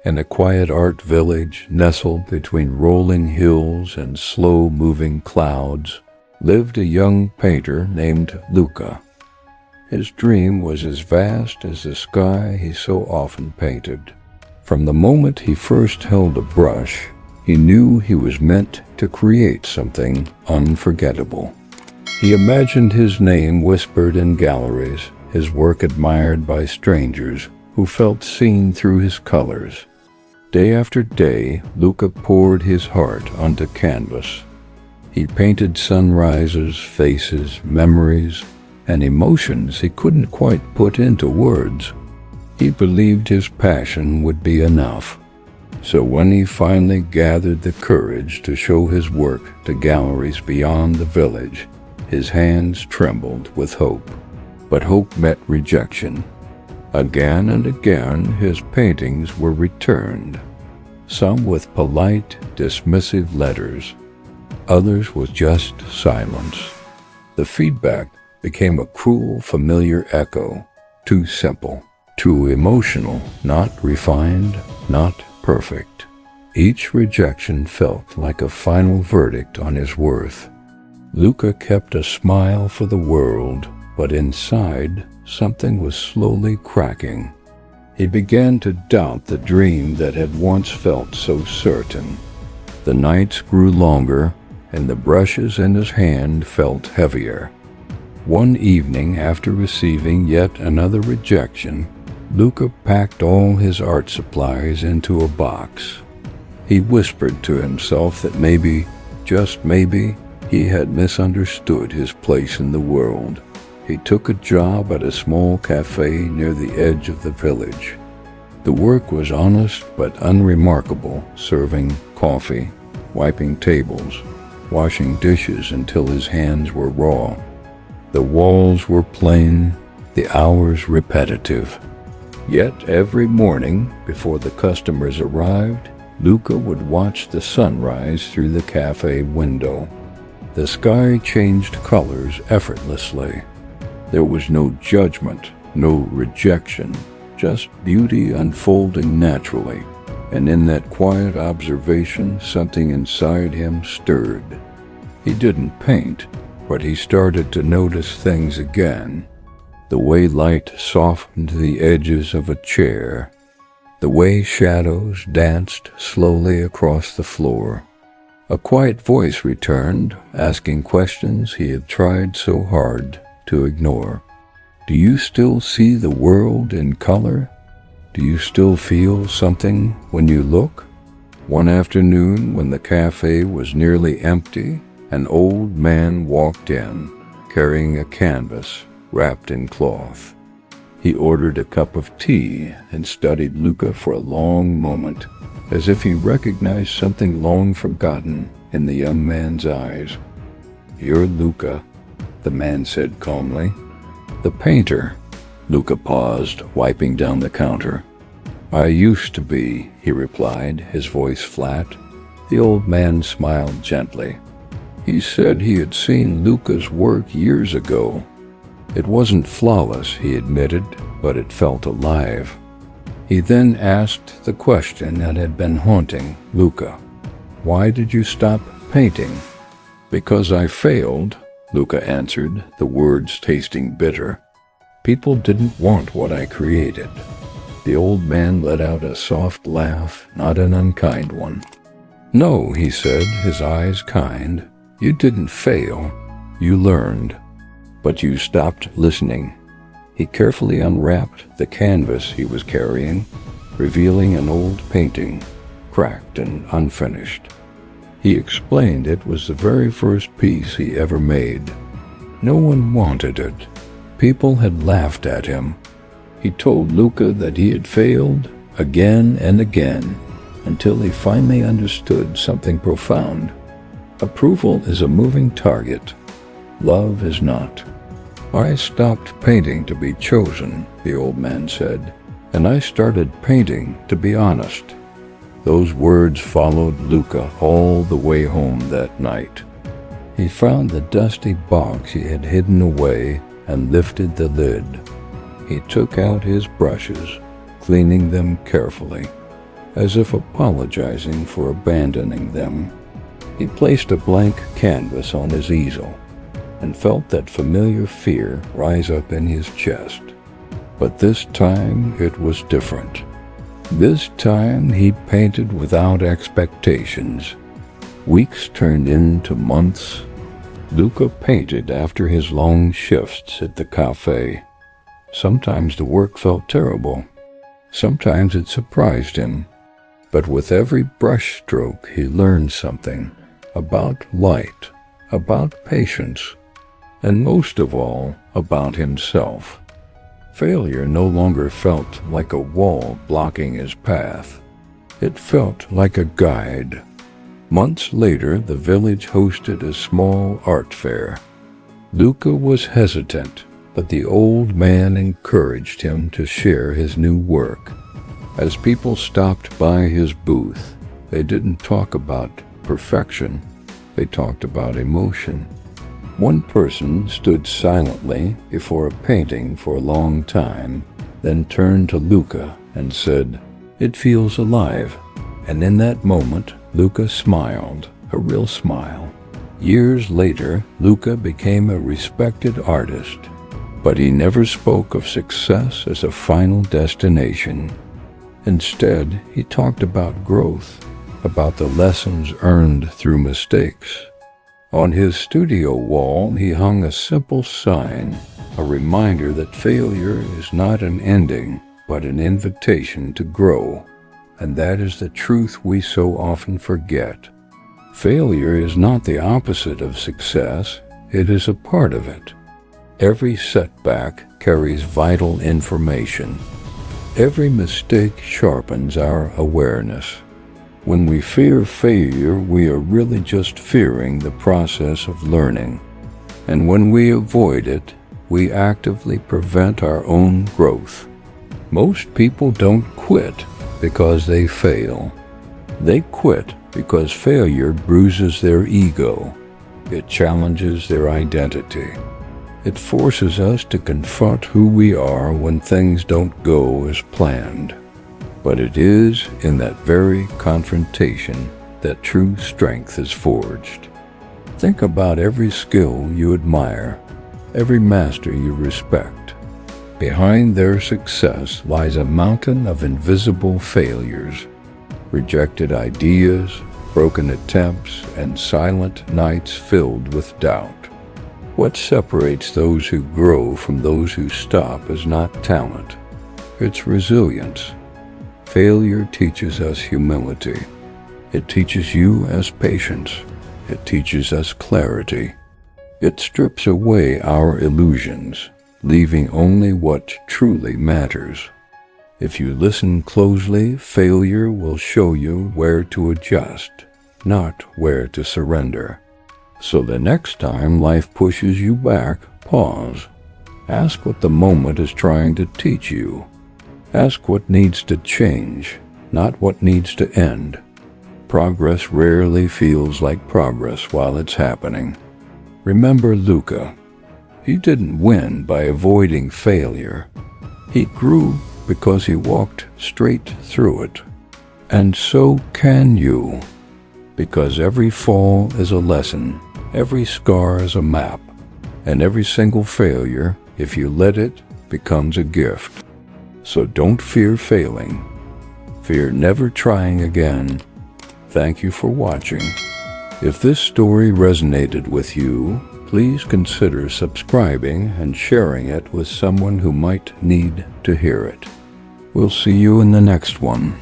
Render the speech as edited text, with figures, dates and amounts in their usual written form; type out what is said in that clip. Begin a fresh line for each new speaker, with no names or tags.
In a quiet art village nestled between rolling hills and slow-moving clouds lived a young painter named Luca. His dream was as vast as the sky he so often painted. From the moment he first held a brush, he knew he was meant to create something unforgettable. He imagined his name whispered in galleries, his work admired by strangers who felt seen through his colors. Day after day, Luca poured his heart onto canvas. He painted sunrises, faces, memories, and emotions he couldn't quite put into words. He believed his passion would be enough. So when he finally gathered the courage to show his work to galleries beyond the village, his hands trembled with hope. But hope met rejection. Again and again his paintings were returned, some with polite, dismissive letters, others with just silence. The feedback became a cruel, familiar echo, too simple, too emotional, not refined, not perfect. Each rejection felt like a final verdict on his worth. Luca kept a smile for the world, but inside, something was slowly cracking. He began to doubt the dream that had once felt so certain. The nights grew longer, and the brushes in his hand felt heavier. One evening, after receiving yet another rejection, Luca packed all his art supplies into a box. He whispered to himself that maybe, just maybe, he had misunderstood his place in the world. He took a job at a small cafe near the edge of the village. The work was honest but unremarkable, serving coffee, wiping tables, washing dishes until his hands were raw. The walls were plain, the hours repetitive. Yet every morning, before the customers arrived, Luca would watch the sunrise through the cafe window. The sky changed colors effortlessly. There was no judgment, no rejection, just beauty unfolding naturally. And in that quiet observation, something inside him stirred. He didn't paint, but he started to notice things again. The way light softened the edges of a chair, the way shadows danced slowly across the floor. A quiet voice returned, asking questions he had tried so hard to ignore. Do you still see the world in color? Do you still feel something when you look? One afternoon, when the cafe was nearly empty, an old man walked in, carrying a canvas wrapped in cloth. He ordered a cup of tea and studied Luca for a long moment, as if he recognized something long forgotten in the young man's eyes. You're Luca, the man said calmly. The painter. Luca paused, wiping down the counter. I used to be, he replied, his voice flat. The old man smiled gently. He said he had seen Luca's work years ago. It wasn't flawless, he admitted, but it felt alive. He then asked the question that had been haunting Luca. Why did you stop painting? Because I failed, Luca answered, the words tasting bitter. People didn't want what I created. The old man let out a soft laugh, not an unkind one. No, he said, his eyes kind. You didn't fail. You learned. But you stopped listening. He carefully unwrapped the canvas he was carrying, revealing an old painting, cracked and unfinished. He explained it was the very first piece he ever made. No one wanted it. People had laughed at him. He told Luca that he had failed again and again until he finally understood something profound. Approval is a moving target. Love is not. I stopped painting to be chosen, the old man said, and I started painting to be honest. Those words followed Luca all the way home that night. He found the dusty box he had hidden away and lifted the lid. He took out his brushes, cleaning them carefully. as if apologizing for abandoning them. He placed a blank canvas on his easel and felt that familiar fear rise up in his chest. But this time it was different. This time he painted without expectations. Weeks turned into months. Luca painted after his long shifts at the cafe. Sometimes the work felt terrible. Sometimes it surprised him. But with every brush stroke he learned something about light, about patience, and most of all, about himself. Failure no longer felt like a wall blocking his path. It felt like a guide. Months later, the village hosted a small art fair. Luca was hesitant, but the old man encouraged him to share his new work. As people stopped by his booth, they didn't talk about perfection, they talked about emotion. One person stood silently before a painting for a long time, then turned to Luca and said, "It feels alive." And in that moment, Luca smiled, a real smile. Years later, Luca became a respected artist, but he never spoke of success as a final destination. Instead, he talked about growth, about the lessons earned through mistakes. On his studio wall, he hung a simple sign, a reminder that failure is not an ending, but an invitation to grow. And that is the truth we so often forget. Failure is not the opposite of success, it is a part of it. Every setback carries vital information. Every mistake sharpens our awareness. When we fear failure, we are really just fearing the process of learning. And when we avoid it, we actively prevent our own growth. Most people don't quit because they fail. They quit because failure bruises their ego. It challenges their identity. It forces us to confront who we are when things don't go as planned. But it is in that very confrontation that true strength is forged. Think about every skill you admire, every master you respect. Behind their success lies a mountain of invisible failures, rejected ideas, broken attempts, and silent nights filled with doubt. What separates those who grow from those who stop is not talent, it's resilience. Failure teaches us humility. It teaches you as patience. It teaches us clarity. It strips away our illusions, leaving only what truly matters. If you listen closely, failure will show you where to adjust, not where to surrender. So the next time life pushes you back, pause. Ask what the moment is trying to teach you. Ask what needs to change, not what needs to end. Progress rarely feels like progress while it's happening. Remember Luca. He didn't win by avoiding failure. He grew because he walked straight through it. And so can you. Because every fall is a lesson, every scar is a map, and every single failure, if you let it, becomes a gift. So don't fear failing. Fear never trying again. Thank you for watching. If this story resonated with you, please consider subscribing and sharing it with someone who might need to hear it. We'll see you in the next one.